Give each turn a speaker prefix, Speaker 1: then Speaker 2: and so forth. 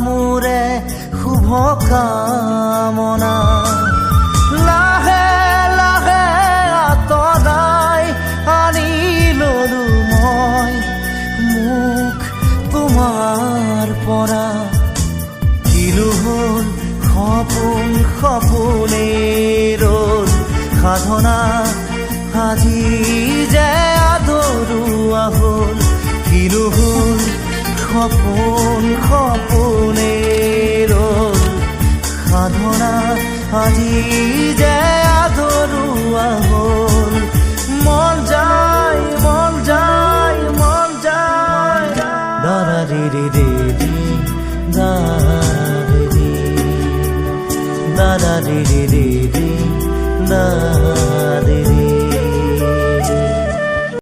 Speaker 1: মোৰে শুভ কামনা লাহে লাহে আঁতৰাই আনি ললো মই মুখ তোমাৰ পৰা কিলো হ'ল সপোন সপোনেই ৰ'ল সাধনা আজি যে আদৰুৱা হ'ল কিলো হ'ল সপোন সপোনেই ৰ'ল সাধনা আজি যে আদৰুৱা হ'ল